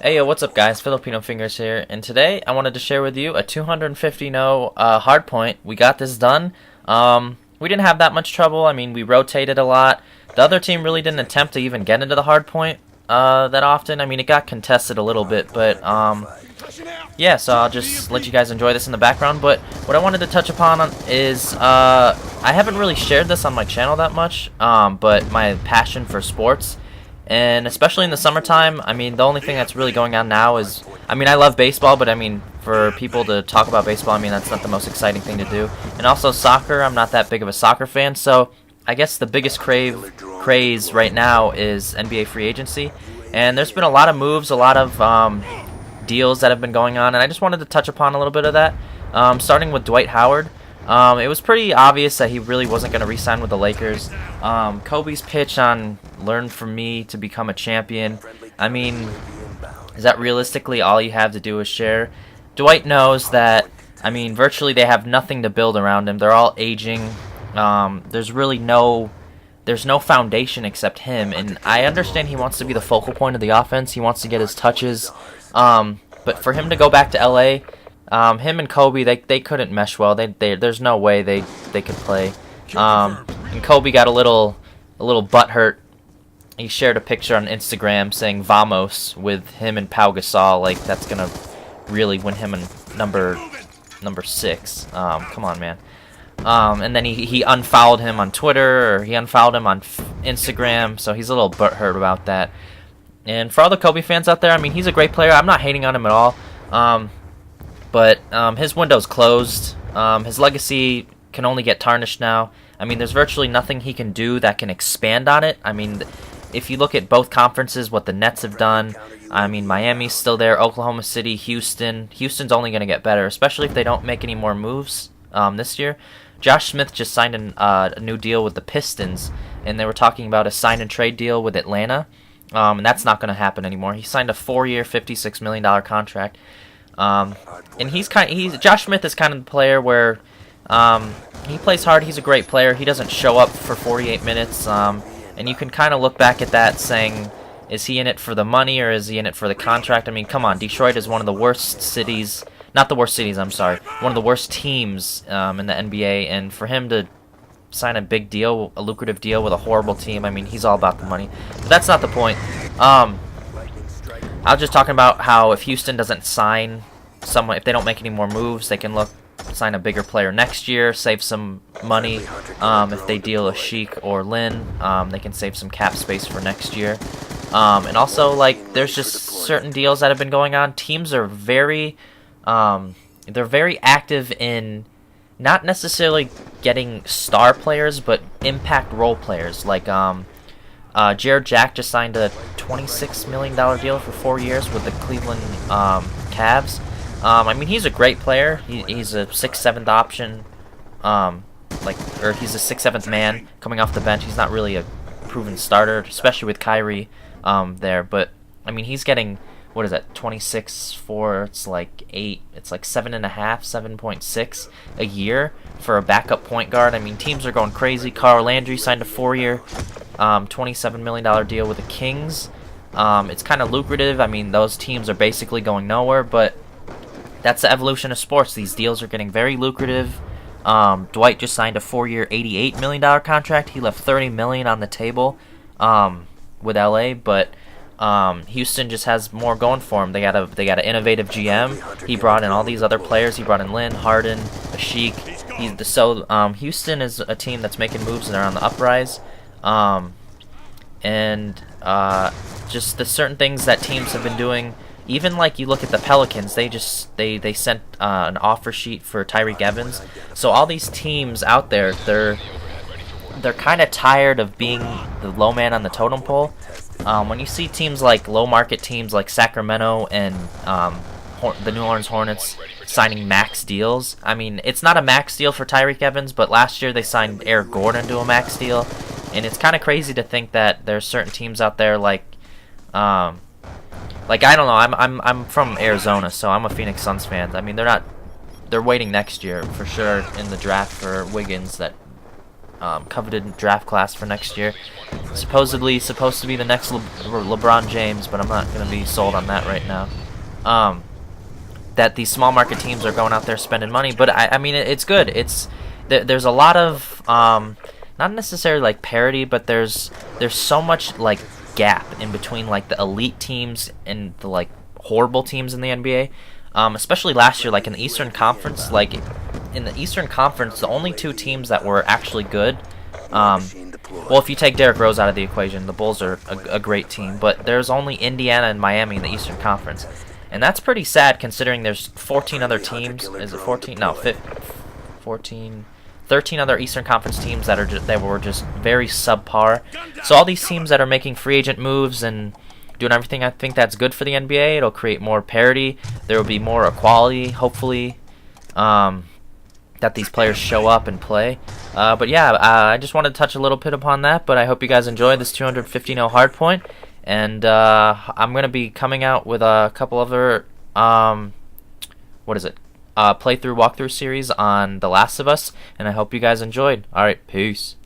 Hey yo, what's up guys? Filipino Fingers here, and today I wanted to share with you a 250-no hardpoint. We got this done. We didn't have that much trouble. I mean, we rotated a lot. The other team really didn't attempt to even get into the hardpoint that often. I mean, it got contested a little bit, but yeah, so I'll just let you guys enjoy this in the background. But what I wanted to touch upon is I haven't really shared this on my channel that much, but my passion for sports. And especially in the summertime, I mean, the only thing that's really going on now is, I mean, I love baseball, but I mean, for people to talk about baseball, I mean, that's not the most exciting thing to do. And also soccer, I'm not that big of a soccer fan, so I guess the biggest craze right now is NBA free agency. And there's been a lot of moves, a lot of deals that have been going on, and I just wanted to touch upon a little bit of that. Starting with Dwight Howard. It was pretty obvious that he really wasn't going to re-sign with the Lakers. Kobe's pitch on learn from me to become a champion. I mean, is that realistically all you have to do is share? Dwight knows that, I mean, virtually they have nothing to build around him. They're all aging. There's no foundation except him, and I understand he wants to be the focal point of the offense. He wants to get his touches. But for him to go back to LA, him and Kobe, they couldn't mesh well. There's no way they could play. And Kobe got a little butthurt. He shared a picture on Instagram saying "Vamos" with him and Pau Gasol. Like, that's gonna really win him a number 6. Come on, man. And then he unfollowed him on Twitter, or he unfollowed him on Instagram. So he's a little butthurt about that. And for all the Kobe fans out there, I mean, he's a great player. I'm not hating on him at all. But his window's closed. His legacy can only get tarnished now. I mean, there's virtually nothing he can do that can expand on it. I mean, if you look at both conferences, what the Nets have done, I mean, Miami's still there, Oklahoma City, Houston. Houston's only going to get better, especially if they don't make any more moves this year. Josh Smith just signed a new deal with the Pistons, and they were talking about a sign-and-trade deal with Atlanta, and that's not going to happen anymore. He signed a 4-year, $56 million contract. And Josh Smith is kind of the player where he plays hard. He's a great player. He doesn't show up for 48 minutes, and you can kind of look back at that saying, is he in it for the money or is he in it for the contract? I mean, come on, Detroit is one of the worst cities, not the worst cities, I'm sorry, one of the worst teams in the NBA, and for him to sign a big deal, a lucrative deal with a horrible team, I mean, he's all about the money. But that's not the point. I was just talking about how if Houston doesn't sign someone, if they don't make any more moves, they can sign a bigger player next year, save some money. If they deal a Sheik or Lin, they can save some cap space for next year. And also, like, there's just certain deals that have been going on. Teams are very active in not necessarily getting star players, but impact role players. Like, Jared Jack just signed a $26 million deal for 4 years with the Cleveland Cavs. I mean, he's a great player. He's a 6th, 7th option, or he's a 6th, 7th man coming off the bench. He's not really a proven starter, especially with Kyrie there. But I mean, he's getting, what is that, 26 for, it's like 8, it's like 7.5, 7.6 a year for a backup point guard. I mean, teams are going crazy. Landry signed a 4-year, $27 million deal with the Kings. It's kind of lucrative. I mean, those teams are basically going nowhere, but that's the evolution of sports. These deals are getting very lucrative. Dwight just signed a 4-year, $88 million contract. He left $30 million on the table with LA, but Houston just has more going for him. They got an innovative GM. He brought in all these other players. He brought in Lin, Harden, Ashik. Houston is a team that's making moves and they're on the uprise. Just the certain things that teams have been doing. Even like you look at the Pelicans, they sent an offer sheet for Tyreek Evans. So all these teams out there, they're kind of tired of being the low man on the totem pole. When you see teams like low market teams like Sacramento and the New Orleans Hornets signing max deals, I mean, it's not a max deal for Tyreek Evans, but last year they signed Eric Gordon to a max deal, and it's kind of crazy to think that there's certain teams out there like I don't know. I'm from Arizona, so I'm a Phoenix Suns fan. I mean, they're waiting next year for sure in the draft for Wiggins. That coveted draft class for next year. Supposedly supposed to be the next LeBron James, but I'm not going to be sold on that right now. That these small market teams are going out there spending money, but I mean it's good. There's a lot of not necessarily like parity, but there's so much like gap in between like the elite teams and the like horrible teams in the NBA. Especially last year, like in the Eastern Conference, like in the Eastern Conference, the only two teams that were actually good. Well, if you take Derrick Rose out of the equation, the Bulls are a great team, but there's only Indiana and Miami in the Eastern Conference. And that's pretty sad considering there's 14 other teams. Is it 14? No, 14, 13 other Eastern Conference teams that were just very subpar. So all these teams that are making free agent moves and doing everything, I think that's good for the NBA. It'll create more parity. There will be more equality, hopefully, that these players show up and play. But yeah, I just wanted to touch a little bit upon that, but I hope you guys enjoyed this 250-no Hardpoint. And I'm going to be coming out with a couple other, playthrough walkthrough series on The Last of Us, and I hope you guys enjoyed. Alright, peace.